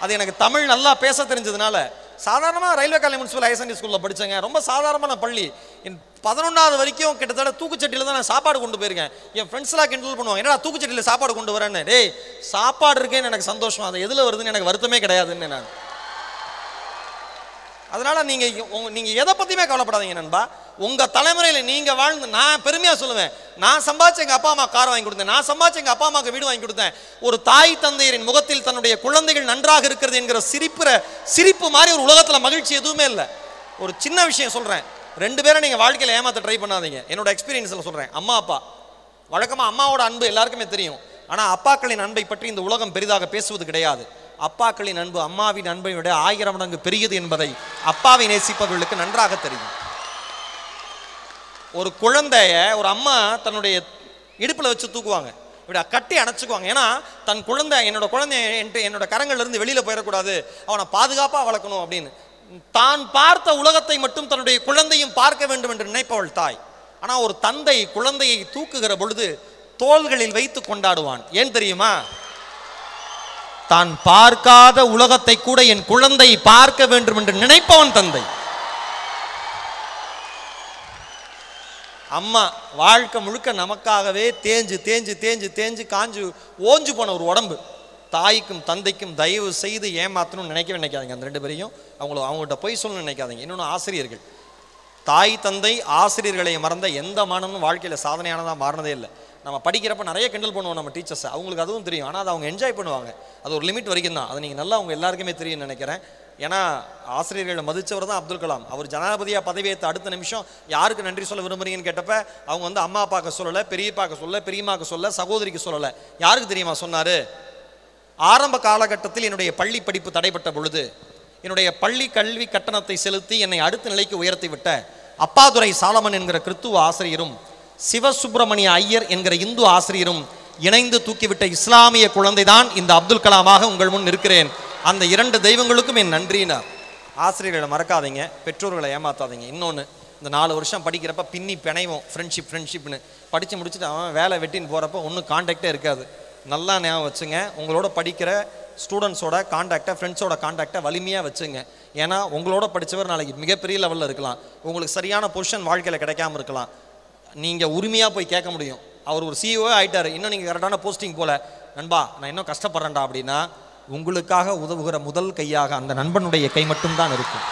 அது எனக்கு தமிழ் நல்லா பேச தெரிஞ்சதுனால. சாதாரணமாக railway college municipal higher secondary ஸ்கூலில் படித்தேங்க. ரொம்ப சாதாரணமான பள்ளி. என் 11வது வரைக்கும் கிட்டத்தட்ட தூக்குச்சட்டியில் தான் நான் சாப்பாடு கொண்டு போயிருக்கேன். என் ஃப்ரெண்ட்ஸ்லாம் கிண்டல் பண்ணுவாங்க, என்னடா தூக்குச்சட்டியில் சாப்பாடு கொண்டு வரேன்னு. டேய், சாப்பாடு இருக்கேன்னு எனக்கு சந்தோஷம், அது எதில் வருதுன்னு எனக்கு வருத்தமே கிடையாதுன்னு நான். அதனால நீங்க எதை பத்தியுமே கவலைப்படாதீங்க நண்பா. உங்க தலைமுறையில நீங்க வாழ்ந்து, நான் பெருமையா சொல்லுவேன், நான் சம்பாதிச்ச எங்க அப்பா அம்மா கார் வாங்கி கொடுத்தேன், நான் சம்பாதிச்ச எங்க அப்பா அம்மாக்கு வீடு வாங்கி கொடுத்தேன். ஒரு தாய் தந்தையரின் முகத்தில் தன்னுடைய குழந்தைகள் நன்றாக இருக்கிறது என்கிற சிரிப்பு மாதிரி ஒரு உலகத்துல மகிழ்ச்சி எதுவுமே இல்லை. ஒரு சின்ன விஷயம் சொல்றேன், 2 பேரை நீங்க வாழ்க்கையில ஏமாத்த ட்ரை பண்ணாதீங்க. என்னோட எக்ஸ்பீரியன்ஸ்ல சொல்றேன். அம்மா அப்பா, வழக்கமா அம்மாவோட அன்பு எல்லாருக்குமே தெரியும். ஆனா அப்பாக்களின் அன்பை பற்றி இந்த உலகம் பெரிதாக பேசுவது கிடையாது. அப்பாக்களின் அன்பு அம்மாவின் அன்பை விட 1000 மடங்கு பெரியது என்பதை அப்பாவை நேசிப்பவர்களுக்கு நன்றாக தெரியும். ஒரு குழந்தைய ஒரு அம்மா தன்னுடைய இடுப்புல வச்சு தூக்குவாங்க, இப்படி கட்டி அணைச்சுக்குவாங்க. ஏன்னா தன் குழந்தை, என்னோட கரங்கள்ல இருந்து வெளியில போயிடக்கூடாது, அவனை பாதுகாப்பா வளர்க்கணும் அப்படின்னு. தான் பார்த்த உலகத்தை மட்டும் தன்னுடைய குழந்தையும் பார்க்க வேண்டும் என்று நினைப்பவள் தாய். ஆனா ஒரு தந்தை குழந்தையை தூக்குகிற பொழுது தோள்களில் வைத்து கொண்டாடுவான். ஏன் தெரியுமா? தான் பார்க்காத உலகத்தை கூட என் குழந்தை பார்க்க வேண்டும் என்று நினைப்பவன் தந்தை. அம்மா வாழ்க்கை முழுக்க நமக்காகவே தேஞ்சு தேஞ்சு தேஞ்சு தேஞ்சு காஞ்சு ஓஞ்சு போன ஒரு உடம்பு. தாய்க்கும் தந்தைக்கும் தயவு செய்து ஏமாத்தணும்னு நினைக்காதீங்க. அந்த 2 பேரையும் அவங்ககிட்ட போய் சொல்லணும்னு நினைக்காதீங்க. இன்னொன்று, ஆசிரியர்கள், தாய் தந்தை ஆசிரியர்களை மறந்த எந்த மாணவனும் வாழ்க்கையில் சாதனையானதாக மாறினதே இல்லை. நம்ம படிக்கிறப்ப நிறைய கிண்டல் பண்ணுவோம் நம்ம டீச்சர்ஸை, அவங்களுக்கு அதுவும் தெரியும். ஆனால் அதை அவங்க என்ஜாய் பண்ணுவாங்க. அது ஒரு லிமிட் வரைக்கும் தான். அது நீங்கள் நல்லா அவங்க எல்லாருக்குமே தெரியும்னு நினைக்கிறேன். ஏன்னா ஆசிரியர்களை மதித்தவர் தான் அப்துல் கலாம். அவர் ஜனாதிபதியாக பதவியேற்ற அடுத்த நிமிஷம் யாருக்கு நன்றி சொல்ல விரும்புறீங்கன்னு கேட்டப்ப அவங்க வந்து அம்மா அப்பாவுக்கு சொல்லலை, பெரியப்பாக்கு சொல்லலை, பெரியம்மாவுக்கு சொல்லலை, சகோதரிக்கு சொல்லலை. யாருக்கு தெரியுமா சொன்னார்? ஆரம்ப காலகட்டத்தில் என்னுடைய பள்ளி படிப்பு தடைப்பட்ட பொழுது என்னுடைய பள்ளி கல்வி கட்டணத்தை செலுத்தி என்னை அடுத்த நிலைக்கு உயர்த்தி விட்ட அப்பாதுரை சாலமன் என்கிற கிறித்துவ ஆசிரியரும் சிவசுப்பிரமணிய ஐயர் என்கிற இந்து ஆசிரியரும் இணைந்து தூக்கிவிட்ட இஸ்லாமிய குழந்தைதான் இந்த அப்துல் கலாமாக உங்கள் முன் இருக்கிறேன். அந்த 2 தெய்வங்களுக்கும் என் நன்றினார். ஆசிரியர்களை மறக்காதீங்க, பெற்றோர்களை ஏமாத்தாதீங்க. இன்னொன்று, இந்த 4 வருஷம் படிக்கிறப்ப பின்னி பிணைவோம், ஃப்ரெண்ட்ஷிப்னு படித்து முடிச்சுட்டு அவன் வேலை வெட்டின்னு போகிறப்ப ஒன்றும் கான்டாக்டே இருக்காது. நல்லா ஞாபகம் வச்சுங்க, உங்களோட படிக்கிற ஸ்டூடெண்ட்ஸோட கான்டாக்டை, ஃப்ரெண்ட்ஸோட கான்டாக்டை வலிமையாக வச்சுங்க. ஏன்னா உங்களோட படித்தவர் நாளைக்கு மிகப்பெரிய லெவலில் இருக்கலாம், உங்களுக்கு சரியான பொசிஷன் வாழ்க்கையில் கிடைக்காம இருக்கலாம். நீங்கள் உரிமையாக போய் கேட்க முடியும். அவர் ஒரு CEO ஆகிட்டார், இன்னும் நீங்கள் கரெக்டான போஸ்டிங் போல, நண்பா நான் இன்னும் கஷ்டப்படுறேன்டா அப்படின்னா உங்களுக்காக உதவுகிற முதல் கையாக அந்த நண்பனுடைய கை மட்டும்தான் இருக்கும்.